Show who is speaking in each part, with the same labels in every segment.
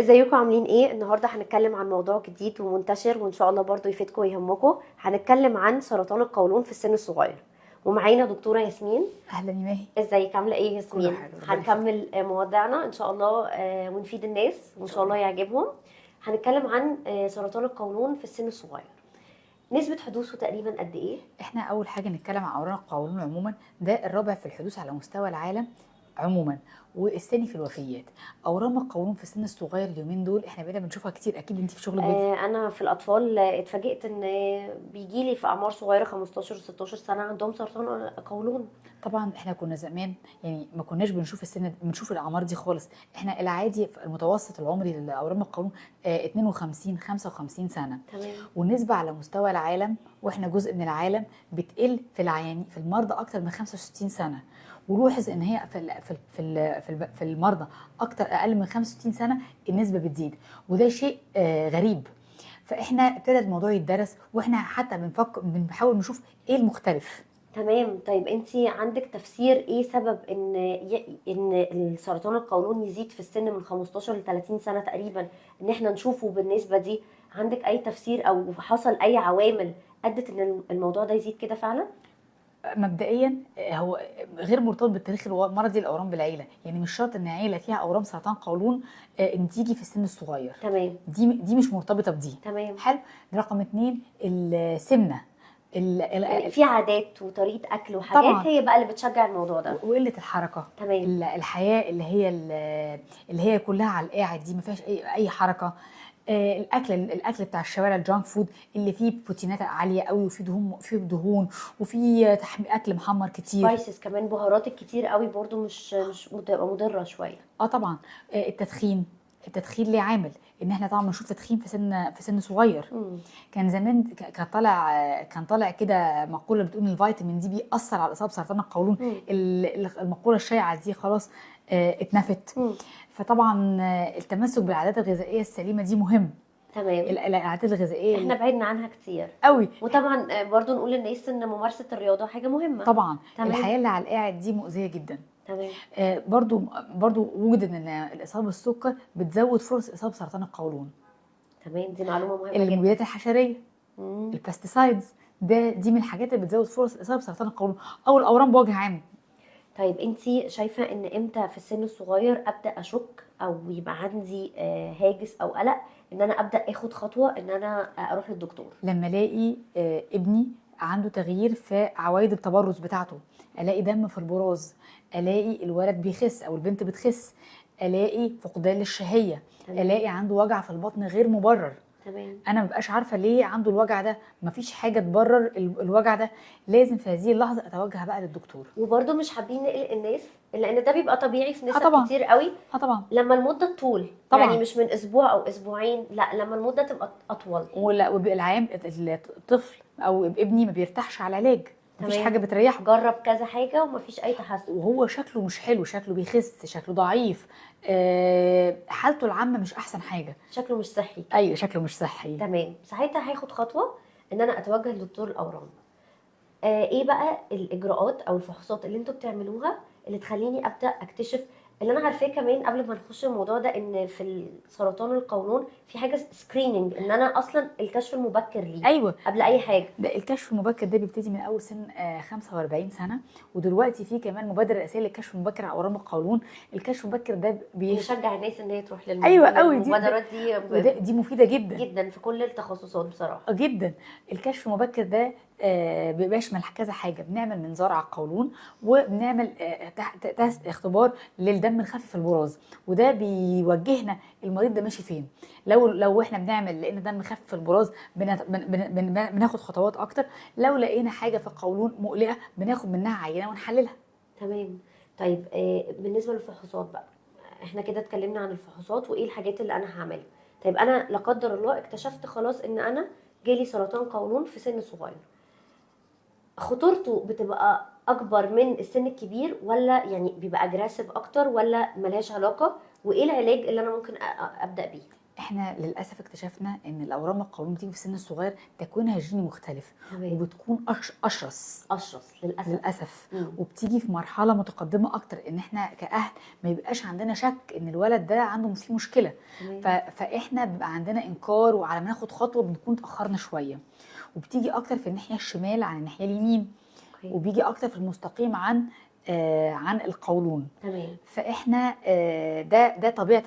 Speaker 1: ازيكم عاملين ايه؟ النهارده هنتكلم عن موضوع جديد ومنتشر وان شاء الله برضو يفيدكم ويهمكم. هنتكلم عن سرطان القولون في السن الصغير، ومعانا دكتوره ياسمين.
Speaker 2: اهلا يا ماهي.
Speaker 1: ازيك؟ عامله ايه يا
Speaker 2: كله
Speaker 1: ياسمين؟
Speaker 2: حلو، ربنا
Speaker 1: هنكمل مواضيعنا ان شاء الله ونفيد الناس وان شاء الله يعجبهم. هنتكلم عن سرطان القولون في السن الصغير. نسبه حدوثه تقريبا قد ايه؟
Speaker 2: احنا اول حاجه نتكلم عن اورام القولون عموما، ده الرابع في الحدوث على مستوى العالم عموما، والثاني في الوفيات. اورام القولون في السن الصغير اليومين دول احنا بقينا بنشوفها كتير، اكيد انت في شغلك
Speaker 1: انا في الاطفال اتفاجئت ان بيجي لي في اعمار صغيره 15 و16 سنه عندهم سرطان قولون.
Speaker 2: طبعا احنا كنا زمان يعني ما كناش بنشوف بنشوف الاعمار دي خالص. احنا العادي المتوسط العمري لاورام القولون 52 55 سنه.
Speaker 1: تمام.
Speaker 2: والنسبه على مستوى العالم، واحنا جزء من العالم، بتقل في العيان في المرضى اكتر من 65 سنه. ولوحظ ان هي في المرضى اقل من 65 سنه النسبه بتزيد، وده شيء غريب. فاحنا ابتدى الموضوع يتدرس، واحنا حتى بنحاول نشوف ايه المختلف.
Speaker 1: تمام. طيب انتي عندك تفسير ايه سبب ان السرطان القولون يزيد في السن من 15 ل 30 سنه تقريبا، ان احنا نشوفه بالنسبه دي؟ عندك اي تفسير او حصل اي عوامل ادت ان الموضوع ده يزيد كده فعلا؟
Speaker 2: مبدئيا هو غير مرتبط بالتاريخ المرضي الاورام بالعيله، يعني مش شرط ان عيله فيها اورام سرطان قولون ان تيجي في السن الصغير.
Speaker 1: تمام.
Speaker 2: دي مش مرتبطه بدي.
Speaker 1: تمام.
Speaker 2: حلو. رقم 2 السمنه.
Speaker 1: يعني في عادات وطريقه اكل وحاجات
Speaker 2: طبعا
Speaker 1: هي بقى اللي بتشجع الموضوع ده.
Speaker 2: وقله الحركه.
Speaker 1: تمام.
Speaker 2: الحياه اللي هي كلها على القاعد، دي ما فيهاش اي حركه. الاكل بتاع الشوارع، الجانك فود اللي فيه بروتينات عاليه قوي، وفيه دهون، وفيه اكل محمر كتير.
Speaker 1: سبايسز كمان، بهارات الكتير قوي برضو مش بتبقى مضره شويه.
Speaker 2: طبعا. التدخين ليه عامل ان احنا طبعا بنشوف تدخين في سن صغير. كان زمان كان طالع كده مقوله بتقول ان الفيتامين دي بيأثر على اصابه سرطان القولون. المقوله الشائعه دي خلاص اتنفت. فطبعا التمسك بالعادات الغذائيه السليمه دي مهم.
Speaker 1: تمام.
Speaker 2: العادات الغذائيه
Speaker 1: احنا بعدنا عنها كتير
Speaker 2: قوي.
Speaker 1: وطبعا برضو نقول للناس ان ممارسه الرياضه حاجه مهمه.
Speaker 2: طبعا.
Speaker 1: تمام.
Speaker 2: الحياه اللي على القاعد دي مؤذيه جدا.
Speaker 1: تمام.
Speaker 2: برضو وجد ان الاصابه بالسكر بتزود فرص اصابه سرطان القولون.
Speaker 1: تمام، دي معلومه مهمه جدا.
Speaker 2: المبيدات الحشريه، البستيسايدز، دي من الحاجات اللي بتزود فرص الاصابه بسرطان القولون او الاورام بوجه عام.
Speaker 1: طيب انتي شايفه ان امتى في السن الصغير ابدا اشك او يبقى عندي هاجس او قلق ان انا ابدا اخد خطوه ان انا اروح للدكتور؟
Speaker 2: لما الاقي ابني عنده تغيير في عوايد التبرز بتاعته، الاقي دم في البراز، الاقي الولد بيخس او البنت بتخس، الاقي فقدان للشهيه، الاقي عنده وجع في البطن غير مبرر.
Speaker 1: تمام.
Speaker 2: انا مبقاش عارفه ليه عنده الوجع ده، مفيش حاجه تبرر الوجع ده، لازم في هذه اللحظه اتوجه بقى للدكتور.
Speaker 1: وبرده مش حابين نقلق الناس لان ده بيبقى طبيعي في نسب
Speaker 2: طبعا.
Speaker 1: كتير قوي.
Speaker 2: طبعا.
Speaker 1: لما المده تطول،
Speaker 2: طبعا.
Speaker 1: يعني مش من اسبوع او اسبوعين، لا لما المده تبقى اطول.
Speaker 2: وبيبقى العيان الطفل او ابني ما بيرتاحش على العلاج، مفيش حاجه بتريحه.
Speaker 1: جرب كذا حاجه ومفيش اي تحسن،
Speaker 2: وهو شكله مش حلو، شكله بيخس، شكله ضعيف، حالته العامه مش احسن حاجه،
Speaker 1: شكله مش صحي.
Speaker 2: ايوه شكله مش صحي.
Speaker 1: تمام. ساعتها هاخد خطوه ان انا اتوجه لدكتور الاورام. ايه بقى الاجراءات او الفحوصات اللي انتوا بتعملوها اللي تخليني ابدا اكتشف؟ اللي انا عارفاه كمان قبل ما نخش الموضوع ده ان في سرطان القولون في حاجه سكريننج، ان انا اصلا الكشف المبكر ليه.
Speaker 2: ايوه
Speaker 1: قبل اي حاجه.
Speaker 2: ده الكشف المبكر ده بيبتدي من اول سن 45 سنه، ودلوقتي في كمان مبادره رئاسيه للكشف المبكر على اورام القولون. الكشف المبكر ده
Speaker 1: بيشجع الناس ان هي تروح
Speaker 2: ايوه قوي.
Speaker 1: المبادرات
Speaker 2: دي مفيده جدا
Speaker 1: جدا في كل التخصصات بصراحه.
Speaker 2: جدا. الكشف المبكر ده بيشمل كذا حاجه. بنعمل منظار على القولون، وبنعمل تحت اختبار للدم الخفي في البراز، وده بيوجهنا المريض ده ماشي فين. لو احنا بنعمل لقينا دم خفي في البراز بناخد خطوات اكتر. لو لقينا حاجه في القولون مقلقه بناخد منها عينه ونحللها.
Speaker 1: تمام. طيب بالنسبه للفحوصات بقى، احنا كده اتكلمنا عن الفحوصات وايه الحاجات اللي انا هعملها. طيب انا لا قدر الله اكتشفت خلاص ان انا جالي سرطان قولون في سن صغير، خطورته بتبقى اكبر من السن الكبير ولا يعني بيبقى اجريسيف اكتر ولا ملهاش علاقه؟ وايه العلاج اللي انا ممكن ابدا بيه؟
Speaker 2: احنا للاسف اكتشفنا ان الاورام القولون بتيجي في السن الصغير تكوينها الجيني مختلف،
Speaker 1: تمام.
Speaker 2: وبتكون اشرس
Speaker 1: اشرس للاسف.
Speaker 2: للاسف،
Speaker 1: مم.
Speaker 2: وبتيجي في مرحله متقدمه اكتر، ان احنا كاهل ما يبقاش عندنا شك ان الولد ده عنده فيه مشكله.
Speaker 1: تمام.
Speaker 2: فاحنا بيبقى عندنا انكار، وعلى ما ناخد خطوه بنكون اتاخرنا شويه، وبتيجي اكتر في الناحيه الشمال عن الناحيه اليمين،
Speaker 1: اوكي.
Speaker 2: وبيجي اكتر في المستقيم عن القولون.
Speaker 1: تمام.
Speaker 2: فاحنا ده طبيعه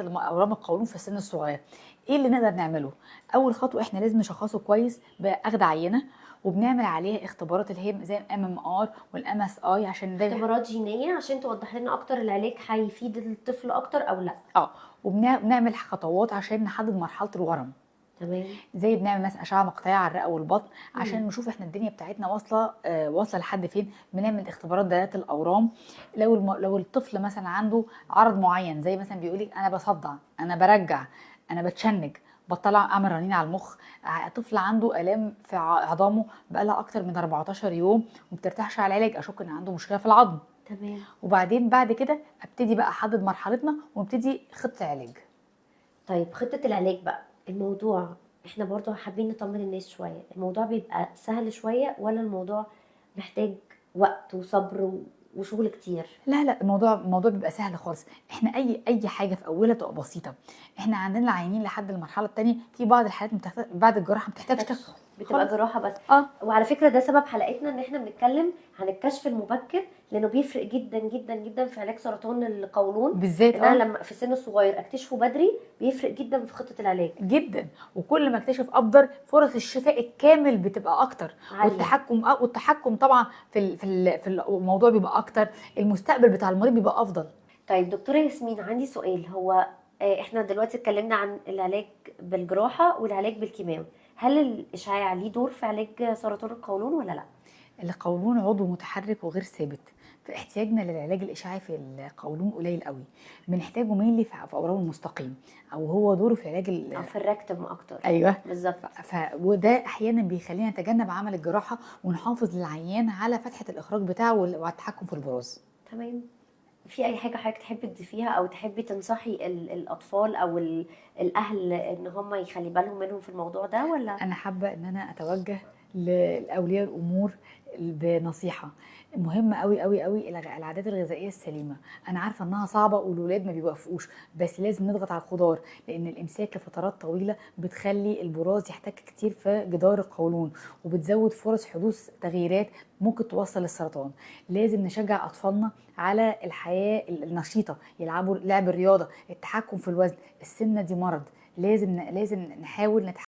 Speaker 2: اورام القولون في السن الصغير. ايه اللي نقدر نعمله؟ اول خطوه احنا لازم نشخصه كويس باخد عينه، وبنعمل عليها اختبارات اللي هي زي MMR والMSI عشان ده
Speaker 1: اختبارات جينيه عشان توضح لنا اكتر العلاج هيفيد الطفل اكتر او لا.
Speaker 2: وبنعمل خطوات عشان نحدد مرحله الورم،
Speaker 1: تمام.
Speaker 2: زي بنعمل مثلا اشعه مقطعيه على الرئه والبطن عشان نشوف احنا الدنيا بتاعتنا واصله لحد فين. بنعمل اختبارات دلالات الاورام. لو الطفل مثلا عنده عرض معين، زي مثلا بيقول لك انا بصدع، انا برجع، انا بتشنج، بطلع اعمل رنين على المخ، طفل عنده الام في عظامه بقالها اكتر من 14 يوم وما بترتاحش على العلاج، اشك ان عنده مشكله في العظم.
Speaker 1: تمام.
Speaker 2: وبعدين بعد كده ابتدي بقى احدد مرحلتنا ونبتدي خطه علاج.
Speaker 1: طيب خطه العلاج بقى، الموضوع احنا برضو حابين نطمن الناس شويه، الموضوع بيبقى سهل شويه ولا الموضوع محتاج وقت وصبر وشغل كتير؟
Speaker 2: لا الموضوع بيبقى سهل خالص. احنا اي حاجه في اولها تبقى بسيطه. احنا عندنا العيانين لحد المرحله الثانيه في بعض الحالات بعد الجراحه ما بتحتاجش
Speaker 1: بتبقى
Speaker 2: خالص.
Speaker 1: جراحه بس.
Speaker 2: اه
Speaker 1: وعلى فكره ده سبب حلقتنا، ان احنا بنتكلم عن الكشف المبكر، لانه بيفرق جدا جدا جدا في علاج سرطان القولون
Speaker 2: بالذات
Speaker 1: ان انا لما في السن الصغير اكتشفه بدري بيفرق جدا في خطه العلاج.
Speaker 2: جدا. وكل ما اكتشف افضل فرص الشفاء الكامل بتبقى اكتر،
Speaker 1: عالية.
Speaker 2: والتحكم طبعا في الموضوع بيبقى اكتر، المستقبل بتاع المريض بيبقى افضل.
Speaker 1: طيب دكتوره ياسمين، عندي سؤال. هو احنا دلوقتي اتكلمنا عن العلاج بالجراحه والعلاج بالكيماوي، هل الاشعاع ليه دور في علاج سرطان القولون ولا لا؟
Speaker 2: القولون عضو متحرك وغير ثابت، فاحتياجنا للعلاج الاشعاعي في القولون قليل قوي. بنحتاجه مينلي في اورام المستقيم، او هو دوره في علاج
Speaker 1: او في الركتم اكتر.
Speaker 2: ايوه
Speaker 1: بالظبط.
Speaker 2: وده احيانا بيخلينا نتجنب عمل الجراحه ونحافظ للعيان على فتحه الاخراج بتاعه وعلى التحكم في البراز.
Speaker 1: تمام. في اي حاجه حضرتك تحبي تضيفيها او تحبي تنصحي الاطفال او الاهل ان هم يخلي بالهم منهم في الموضوع ده ولا؟
Speaker 2: انا حابه ان انا اتوجه لاولياء الامور بنصيحه مهمه قوي قوي قوي: العادات الغذائيه السليمه. انا عارفه انها صعبه والولاد ما بيوافقوش، بس لازم نضغط على الخضار، لان الامساك لفترات طويله بتخلي البراز يحتك كتير في جدار القولون، وبتزود فرص حدوث تغييرات ممكن توصل للسرطان. لازم نشجع اطفالنا على الحياه النشيطه، يلعبوا لعب الرياضه، التحكم في الوزن. السمنه دي مرض، لازم نحاول نتحكم